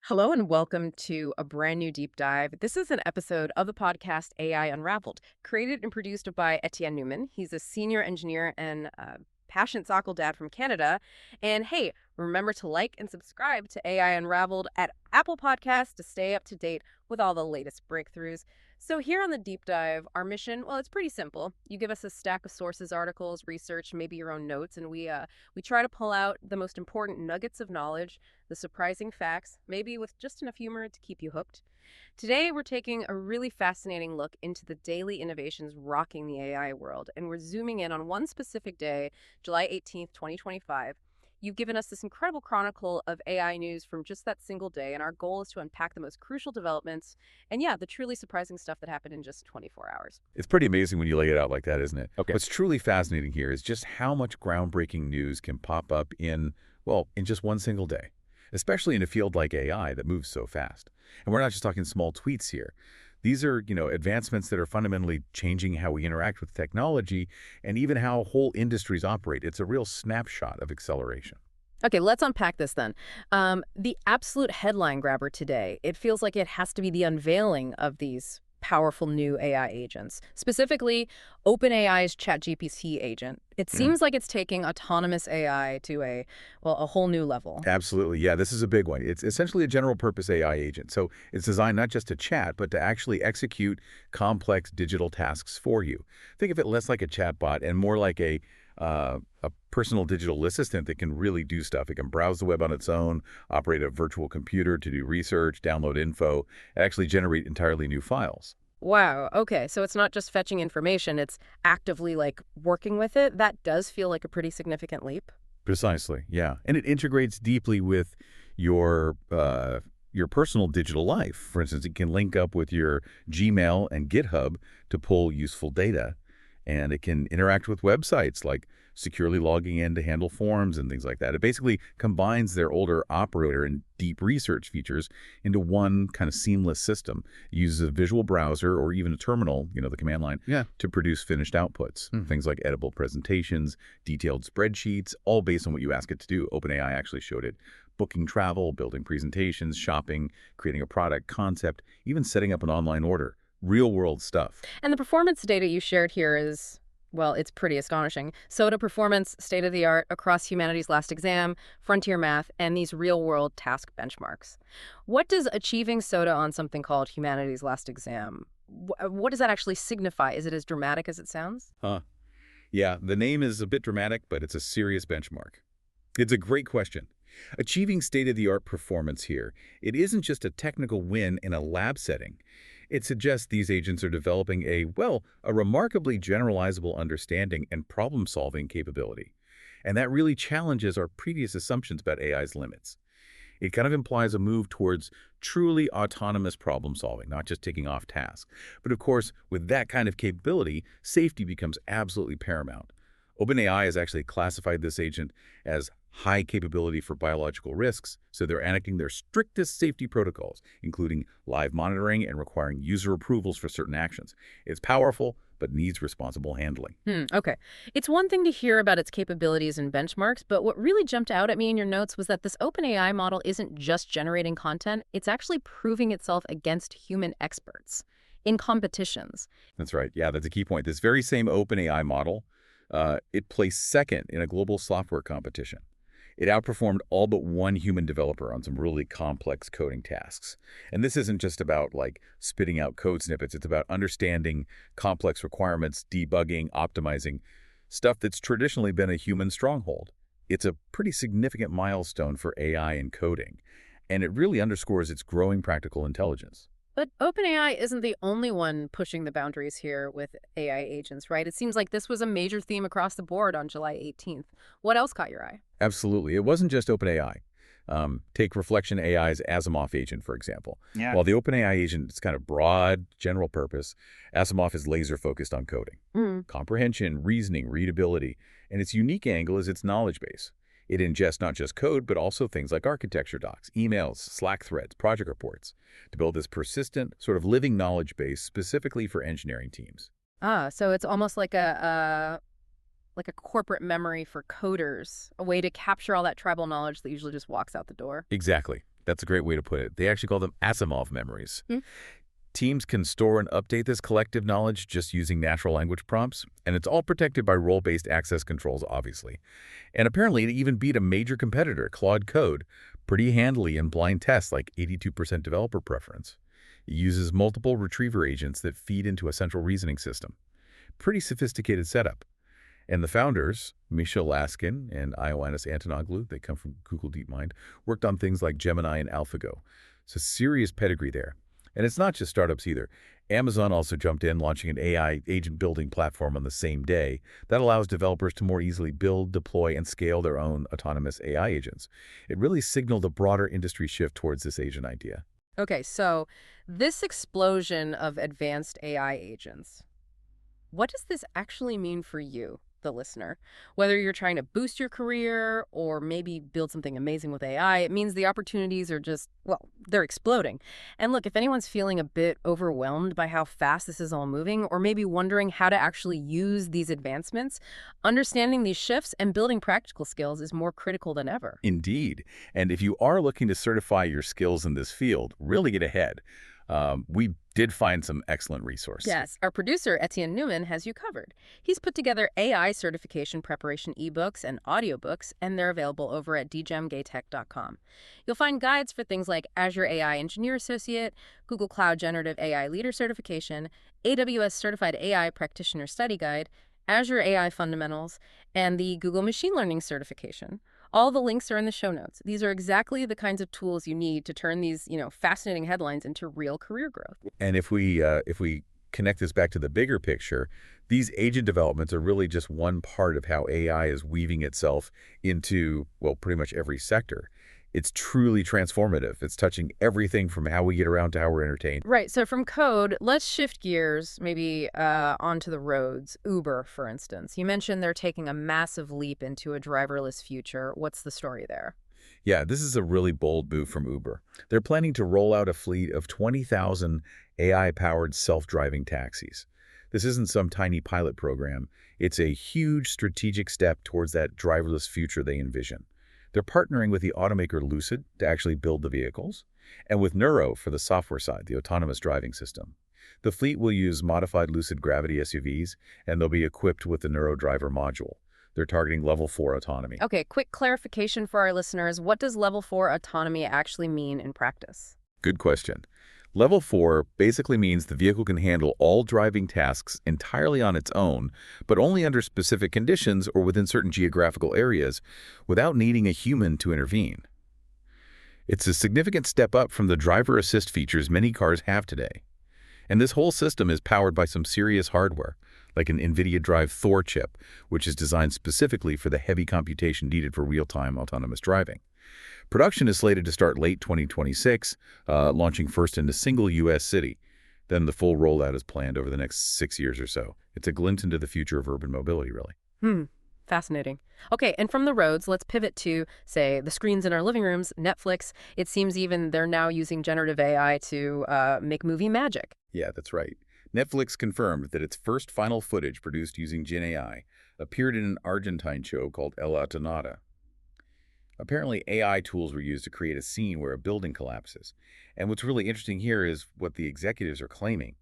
Hello and welcome to a brand new deep dive. This is an episode of the podcast AI Unraveled, created and produced by Etienne Newman. He's a senior engineer and passionate soccer dad from Canada. And hey, remember to like and subscribe to AI Unraveled at Apple Podcasts to stay up to date with all the latest breakthroughs. So here on the deep dive, our mission, well, it's pretty simple. You give us a stack of sources, articles, research, maybe your own notes, and we try to pull out the most important nuggets of knowledge, the surprising facts, maybe with just enough humor to keep you hooked. Today, we're taking a really fascinating look into the daily innovations rocking the AI world, and we're zooming in on one specific day, July 18th, 2025. You've given us this incredible chronicle of AI news from just that single day, and our goal is to unpack the most crucial developments and, yeah, the truly surprising stuff that happened in just 24 hours. It's pretty amazing when you lay it out like that, isn't it? Okay. What's truly fascinating here is just how much groundbreaking news can pop up in just one single day, especially in a field like AI that moves so fast. And we're not just talking small tweets here. These are, advancements that are fundamentally changing how we interact with technology and even how whole industries operate. It's a real snapshot of acceleration. Okay, let's unpack this then. The absolute headline grabber today, it feels like it has to be the unveiling of these powerful new AI agents, specifically OpenAI's ChatGPT agent. It seems like it's taking autonomous AI to a whole new level. Absolutely. Yeah, this is a big one. It's essentially a general purpose AI agent. So it's designed not just to chat, but to actually execute complex digital tasks for you. Think of it less like a chatbot and more like a personal digital assistant that can really do stuff. It can browse the web on its own, operate a virtual computer to do research, download info, and actually generate entirely new files. Wow. Okay. So it's not just fetching information, it's actively working with it. That does feel like a pretty significant leap. Precisely, yeah. And it integrates deeply with your personal digital life. For instance, it can link up with your Gmail and GitHub to pull useful data. And it can interact with websites like securely logging in to handle forms and things like that. It basically combines their older operator and deep research features into one kind of seamless system. It uses a visual browser or even a terminal, the command line, to produce finished outputs. Things like editable presentations, detailed spreadsheets, all based on what you ask it to do. OpenAI actually showed it booking travel, building presentations, shopping, creating a product concept, even setting up an online order. Real-world stuff. And the performance data you shared here is, well, it's pretty astonishing. SOTA performance, state-of-the-art across humanities last exam, frontier math, and these real-world task benchmarks. What does achieving SOTA on something called humanities last exam, what does that actually signify? Is it as dramatic as it sounds? Yeah, the name is a bit dramatic, but it's a serious benchmark. It's a great question. Achieving state-of-the-art performance here, it isn't just a technical win in a lab setting. It suggests these agents are developing a remarkably generalizable understanding and problem-solving capability. And that really challenges our previous assumptions about AI's limits. It kind of implies a move towards truly autonomous problem-solving, not just ticking off tasks. But of course, with that kind of capability, safety becomes absolutely paramount. OpenAI has actually classified this agent as high capability for biological risks, so they're enacting their strictest safety protocols, including live monitoring and requiring user approvals for certain actions. It's powerful, but needs responsible handling. Okay. It's one thing to hear about its capabilities and benchmarks, but what really jumped out at me in your notes was that this OpenAI model isn't just generating content, it's actually proving itself against human experts in competitions. That's right. Yeah, that's a key point. This very same OpenAI model, it placed second in a global software competition. It outperformed all but one human developer on some really complex coding tasks. And this isn't just about spitting out code snippets. It's about understanding complex requirements, debugging, optimizing, stuff that's traditionally been a human stronghold. It's a pretty significant milestone for AI in coding, and it really underscores its growing practical intelligence. But OpenAI isn't the only one pushing the boundaries here with AI agents, right? It seems like this was a major theme across the board on July 18th. What else caught your eye? Absolutely. It wasn't just OpenAI. Take Reflection AI's Asimov agent, for example. Yeah. While the OpenAI agent is kind of broad, general purpose, Asimov is laser-focused on coding. Comprehension, reasoning, readability. And its unique angle is its knowledge base. It ingests not just code, but also things like architecture docs, emails, Slack threads, project reports, to build this persistent, sort of living knowledge base specifically for engineering teams. So it's almost like a corporate memory for coders, a way to capture all that tribal knowledge that usually just walks out the door. Exactly. That's a great way to put it. They actually call them Asimov memories. Hmm. Teams can store and update this collective knowledge just using natural language prompts, and it's all protected by role-based access controls, obviously. And apparently, it even beat a major competitor, Claude Code, pretty handily in blind tests like 82% developer preference. It uses multiple retriever agents that feed into a central reasoning system. Pretty sophisticated setup. And the founders, Misha Laskin and Ioannis Antonoglu, they come from Google DeepMind, worked on things like Gemini and AlphaGo. So serious pedigree there. And it's not just startups either. Amazon also jumped in, launching an AI agent building platform on the same day that allows developers to more easily build, deploy, and scale their own autonomous AI agents. It really signaled a broader industry shift towards this agent idea. Okay, so this explosion of advanced AI agents, what does this actually mean for you, the listener? Whether you're trying to boost your career or maybe build something amazing with AI, it means the opportunities are just, well, they're exploding. And look, if anyone's feeling a bit overwhelmed by how fast this is all moving, or maybe wondering how to actually use these advancements, understanding these shifts and building practical skills is more critical than ever. Indeed. And if you are looking to certify your skills in this field, really get ahead. We did find some excellent resources. Yes, our producer, Etienne Newman, has you covered. He's put together AI certification preparation ebooks and audiobooks, and they're available over at dgemgaytech.com. You'll find guides for things like Azure AI Engineer Associate, Google Cloud Generative AI Leader Certification, AWS Certified AI Practitioner Study Guide, Azure AI Fundamentals, and the Google Machine Learning Certification. All the links are in the show notes. These are exactly the kinds of tools you need to turn these, fascinating headlines into real career growth. And if we connect this back to the bigger picture, these agent developments are really just one part of how AI is weaving itself into, well, pretty much every sector. It's truly transformative. It's touching everything from how we get around to how we're entertained. Right. So from code, let's shift gears maybe onto the roads. Uber, for instance. You mentioned they're taking a massive leap into a driverless future. What's the story there? Yeah, this is a really bold move from Uber. They're planning to roll out a fleet of 20,000 AI-powered self-driving taxis. This isn't some tiny pilot program. It's a huge strategic step towards that driverless future they envision. They're partnering with the automaker Lucid to actually build the vehicles, and with Neuro for the software side, the autonomous driving system. The fleet will use modified Lucid Gravity SUVs, and they'll be equipped with the Neuro Driver module. They're targeting level 4 autonomy. Okay, quick clarification for our listeners. What does level 4 autonomy actually mean in practice? Good question. Level 4 basically means the vehicle can handle all driving tasks entirely on its own, but only under specific conditions or within certain geographical areas without needing a human to intervene. It's a significant step up from the driver assist features many cars have today. And this whole system is powered by some serious hardware, like an NVIDIA Drive Thor chip, which is designed specifically for the heavy computation needed for real-time autonomous driving. Production is slated to start late 2026, launching first in a single U.S. city. Then the full rollout is planned over the next 6 years or so. It's a glint into the future of urban mobility, really. Fascinating. Okay, and from the roads, let's pivot to, say, the screens in our living rooms, Netflix. It seems even they're now using generative AI to make movie magic. Yeah, that's right. Netflix confirmed that its first final footage produced using GenAI appeared in an Argentine show called El Atonada. Apparently, AI tools were used to create a scene where a building collapses. And what's really interesting here is what the executives are claiming,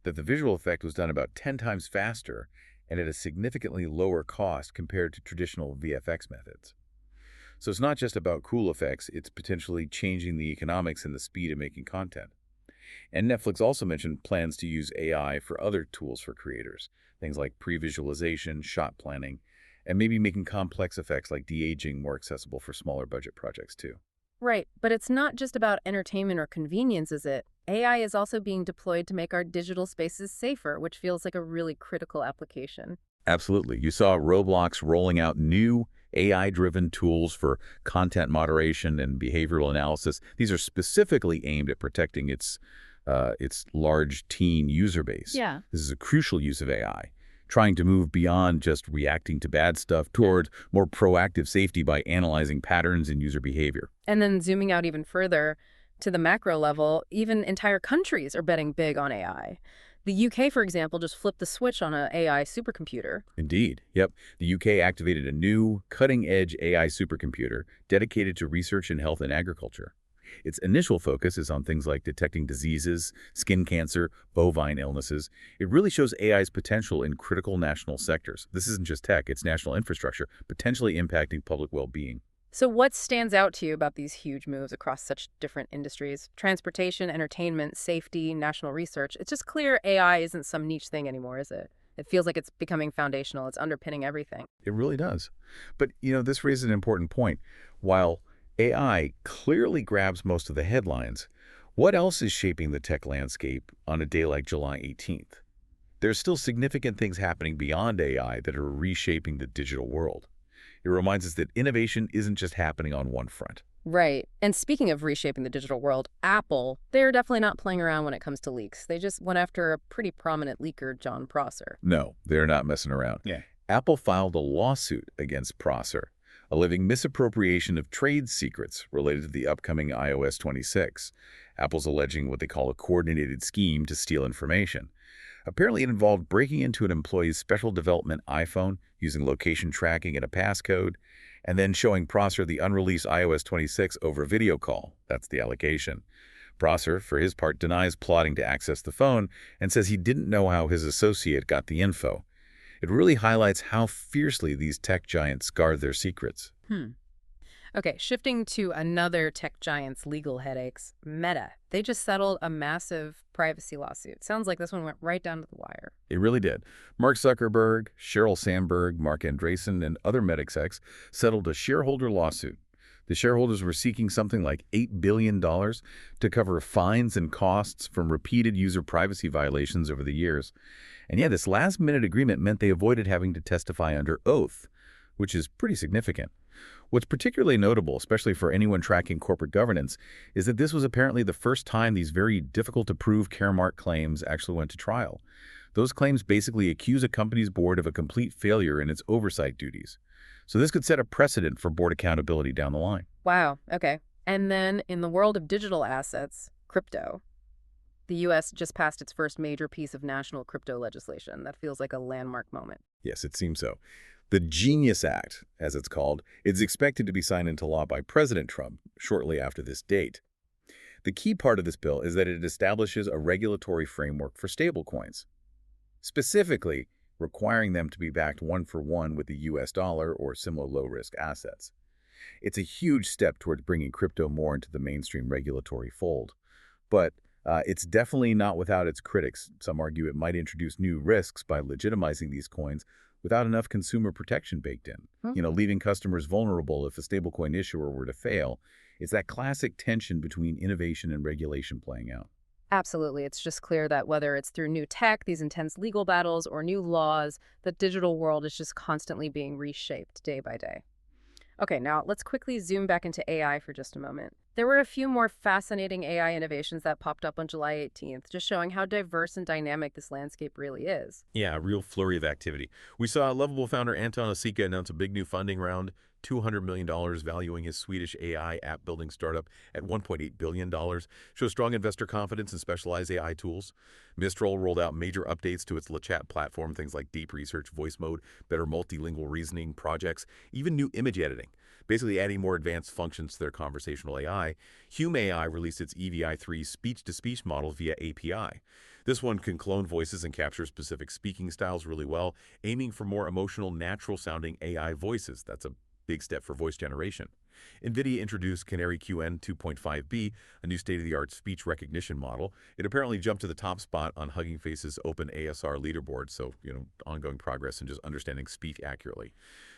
that the visual effect was done about 10 times faster and at a significantly lower cost compared to traditional VFX methods. So it's not just about cool effects, it's potentially changing the economics and the speed of making content. And Netflix also mentioned plans to use AI for other tools for creators, things like pre-visualization, shot planning, and maybe making complex effects like de-aging more accessible for smaller budget projects too. Right, but it's not just about entertainment or convenience, is it? AI is also being deployed to make our digital spaces safer, which feels like a really critical application. Absolutely. You saw Roblox rolling out new AI-driven tools for content moderation and behavioral analysis. These are specifically aimed at protecting its large teen user base. Yeah. This is a crucial use of AI, trying to move beyond just reacting to bad stuff toward more proactive safety by analyzing patterns in user behavior. And then zooming out even further to the macro level, even entire countries are betting big on AI. The UK, for example, just flipped the switch on an AI supercomputer. Indeed. Yep. The UK activated a new, cutting-edge AI supercomputer dedicated to research in health and agriculture. Its initial focus is on things like detecting diseases, skin cancer, bovine illnesses. It really shows AI's potential in critical national sectors. This isn't just tech, it's national infrastructure, potentially impacting public well-being. So what stands out to you about these huge moves across such different industries? Transportation, entertainment, safety, national research. It's just clear AI isn't some niche thing anymore, is it? It feels like it's becoming foundational. It's underpinning everything. It really does. But, this raises an important point. While AI clearly grabs most of the headlines, what else is shaping the tech landscape on a day like July 18th? There's still significant things happening beyond AI that are reshaping the digital world. It reminds us that innovation isn't just happening on one front. Right. And speaking of reshaping the digital world, Apple, they're definitely not playing around when it comes to leaks. They just went after a pretty prominent leaker, John Prosser. No, they're not messing around. Yeah. Apple filed a lawsuit against Prosser, alleging misappropriation of trade secrets related to the upcoming iOS 26. Apple's alleging what they call a coordinated scheme to steal information. Apparently, it involved breaking into an employee's special development iPhone using location tracking and a passcode, and then showing Prosser the unreleased iOS 26 over a video call. That's the allegation. Prosser, for his part, denies plotting to access the phone and says he didn't know how his associate got the info. It really highlights how fiercely these tech giants guard their secrets. Okay, shifting to another tech giant's legal headaches, Meta. They just settled a massive privacy lawsuit. Sounds like this one went right down to the wire. It really did. Mark Zuckerberg, Sheryl Sandberg, Mark Andreessen, and other Meta execs settled a shareholder lawsuit. The shareholders were seeking something like $8 billion to cover fines and costs from repeated user privacy violations over the years. And yeah, this last-minute agreement meant they avoided having to testify under oath, which is pretty significant. What's particularly notable, especially for anyone tracking corporate governance, is that this was apparently the first time these very difficult-to-prove Caremark claims actually went to trial. Those claims basically accuse a company's board of a complete failure in its oversight duties. So this could set a precedent for board accountability down the line. Wow, okay. And then in the world of digital assets, crypto, the U.S. just passed its first major piece of national crypto legislation. That feels like a landmark moment. Yes, it seems so. The Genius Act, as it's called, is expected to be signed into law by President Trump shortly after this date. The key part of this bill is that it establishes a regulatory framework for stablecoins, specifically requiring them to be backed one-for-one with the U.S. dollar or similar low-risk assets. It's a huge step towards bringing crypto more into the mainstream regulatory fold. But it's definitely not without its critics. Some argue it might introduce new risks by legitimizing these coins without enough consumer protection baked in, leaving customers vulnerable if a stablecoin issuer were to fail. It's that classic tension between innovation and regulation playing out. Absolutely. It's just clear that whether it's through new tech, these intense legal battles, or new laws, the digital world is just constantly being reshaped day by day. Okay, now let's quickly zoom back into AI for just a moment. There were a few more fascinating AI innovations that popped up on July 18th, just showing how diverse and dynamic this landscape really is. Yeah, a real flurry of activity. We saw Lovable founder Anton Asika announce a big new funding round, $200 million, valuing his Swedish AI app-building startup at $1.8 billion, shows strong investor confidence in specialized AI tools. Mistral rolled out major updates to its LeChat platform, things like deep research, voice mode, better multilingual reasoning projects, even new image editing, basically adding more advanced functions to their conversational AI. Hume AI released its EVI3 speech-to-speech model via API. This one can clone voices and capture specific speaking styles really well, aiming for more emotional, natural-sounding AI voices. That's a big step for voice generation. NVIDIA introduced Canary QN 2.5b, a new state-of-the-art speech recognition model. It apparently jumped to the top spot on Hugging Face's Open ASR leaderboard, so, ongoing progress in just understanding speech accurately.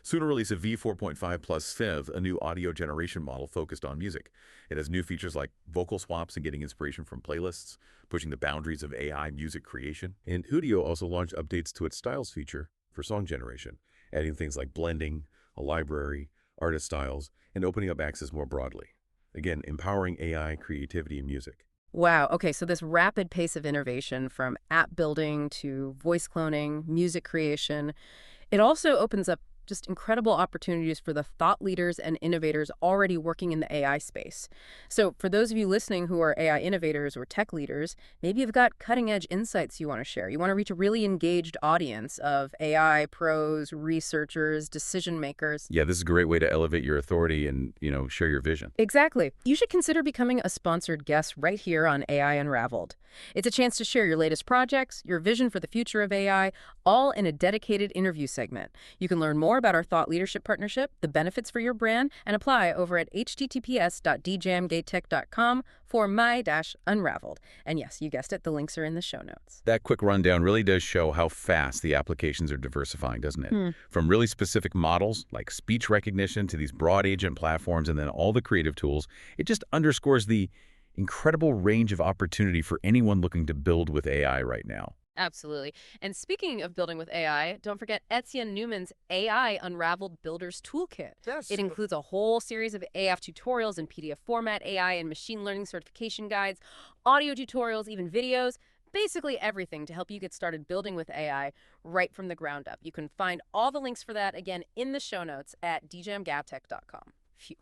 Soon will release a V4.5 Plus Fiv, a new audio generation model focused on music. It has new features like vocal swaps and getting inspiration from playlists, pushing the boundaries of AI music creation. And Udio also launched updates to its styles feature for song generation, adding things like blending, a library, artist styles, and opening up access more broadly. Again, empowering AI creativity in music. Wow. Okay, so this rapid pace of innovation from app building to voice cloning, music creation, it also opens up Just incredible opportunities for the thought leaders and innovators already working in the AI space. So, for those of you listening who are AI innovators or tech leaders, maybe you've got cutting edge insights you want to share. You want to reach a really engaged audience of AI pros, researchers, decision makers. Yeah, this is a great way to elevate your authority and, share your vision. Exactly. You should consider becoming a sponsored guest right here on AI Unraveled. It's a chance to share your latest projects, your vision for the future of AI, all in a dedicated interview segment. You can learn more about our thought leadership partnership, the benefits for your brand, and apply over at https://djamgatech.com for my-unraveled. And yes, you guessed it, the links are in the show notes. That quick rundown really does show how fast the applications are diversifying, doesn't it? From really specific models like speech recognition to these broad agent platforms and then all the creative tools, it just underscores the incredible range of opportunity for anyone looking to build with AI right now. Absolutely. And speaking of building with AI, don't forget Etienne Newman's AI Unraveled Builders Toolkit. Yes. It includes a whole series of AF tutorials in PDF format, AI and machine learning certification guides, audio tutorials, even videos, basically everything to help you get started building with AI right from the ground up. You can find all the links for that, again, in the show notes at djamgatech.com. Phew.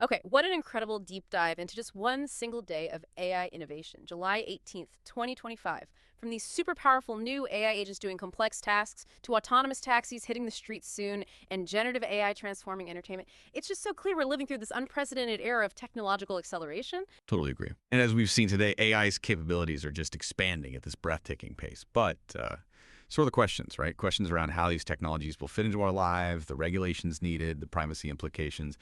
Okay, what an incredible deep dive into just one single day of AI innovation, July 18th, 2025. From these super powerful new AI agents doing complex tasks to autonomous taxis hitting the streets soon and generative AI transforming entertainment, it's just so clear we're living through this unprecedented era of technological acceleration. Totally agree. And as we've seen today, AI's capabilities are just expanding at this breathtaking pace. But so are the questions, right? Questions around how these technologies will fit into our lives, the regulations needed, the privacy implications,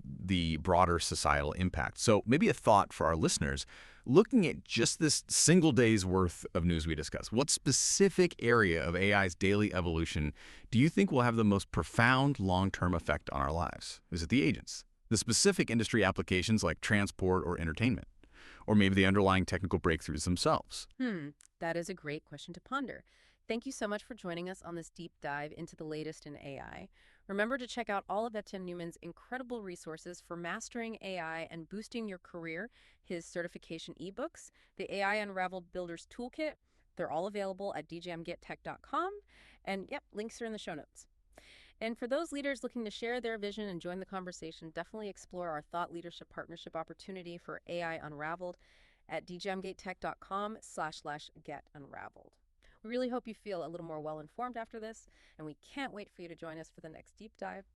the broader societal impact. So maybe a thought for our listeners, looking at just this single day's worth of news we discussed, what specific area of AI's daily evolution do you think will have the most profound long-term effect on our lives? Is it the agents, the specific industry applications like transport or entertainment, or maybe the underlying technical breakthroughs themselves? That is a great question to ponder. Thank you so much for joining us on this deep dive into the latest in AI. Remember to check out all of Etienne Newman's incredible resources for mastering AI and boosting your career, his certification ebooks, the AI Unraveled Builders Toolkit. They're all available at djamgatech.com. And yep, links are in the show notes. And for those leaders looking to share their vision and join the conversation, definitely explore our thought leadership partnership opportunity for AI Unraveled at djamgatech.com/getunraveled. We really hope you feel a little more well-informed after this, and we can't wait for you to join us for the next deep dive.